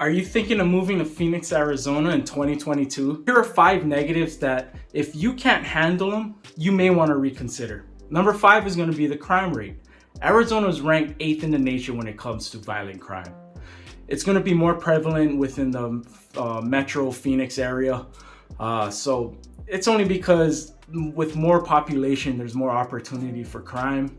Are you thinking of moving to Phoenix, Arizona in 2022? Here are 5 negatives that if you can't handle them, you may want to reconsider. Number 5 is going to be the crime rate. Arizona is ranked 8th in the nation when it comes to violent crime. It's going to be more prevalent within the metro Phoenix area. So it's only because with more population, there's more opportunity for crime.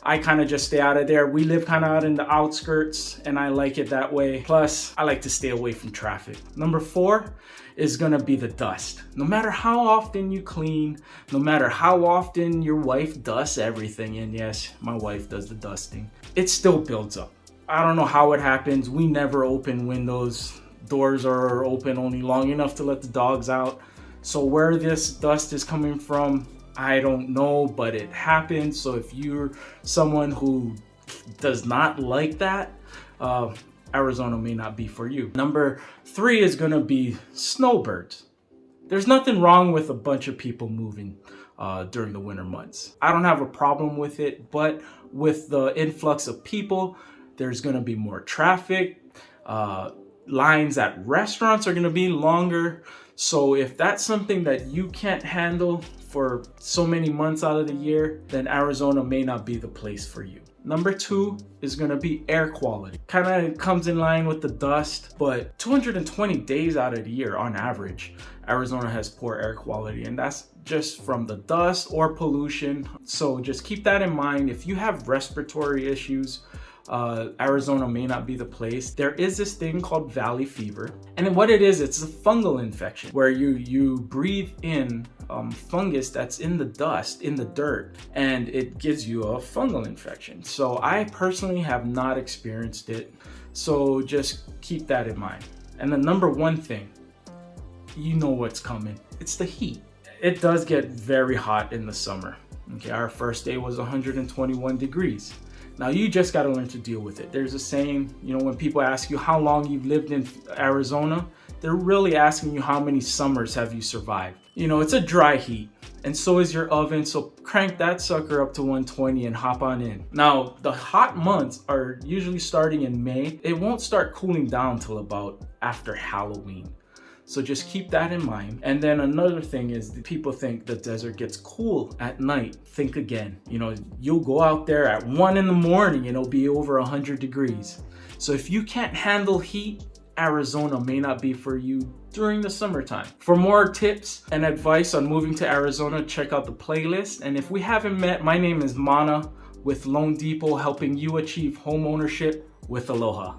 I kind of just stay out of there. We live kind of out in the outskirts and I like it that way. Plus, I like to stay away from traffic. Number 4 is gonna be the dust. No matter how often you clean, no matter how often your wife dusts everything, and yes, my wife does the dusting, it still builds up. I don't know how it happens. We never open windows. Doors are open only long enough to let the dogs out. So where this dust is coming from, I don't know, but it happens. So if you're someone who does not like that, Arizona may not be for you. Number 3 is gonna be snowbirds. There's nothing wrong with a bunch of people moving during the winter months. I don't have a problem with it, but with the influx of people, there's gonna be more traffic. Lines at restaurants are gonna be longer. So if that's something that you can't handle for so many months out of the year, then Arizona may not be the place for you. Number 2 is gonna be air quality. Kind of comes in line with the dust, but 220 days out of the year on average, Arizona has poor air quality, and that's just from the dust or pollution. So just keep that in mind. If you have respiratory issues, Arizona may not be the place. There is this thing called valley fever, and what it is, it's a fungal infection where you breathe in fungus that's in the dust, in the dirt, and it gives you a fungal infection. So I personally have not experienced it, so just keep that in mind. And the number 1 thing, you know what's coming. It's the heat. It does get very hot in the summer. Okay, our first day was 121 degrees. Now you just got to learn to deal with it. There's a saying, when people ask you how long you've lived in Arizona, they're really asking you how many summers have you survived. It's a dry heat, and so is your oven, so crank that sucker up to 120 and hop on in. Now, the hot months are usually starting in May. It won't start cooling down till about after Halloween. So just keep that in mind. And then another thing is people think the desert gets cool at night. Think again. You'll go out there at 1 in the morning and it'll be over 100 degrees. So if you can't handle heat, Arizona may not be for you during the summertime. For more tips and advice on moving to Arizona, check out the playlist. And if we haven't met, my name is Mana with Loan Depot, helping you achieve home ownership with Aloha.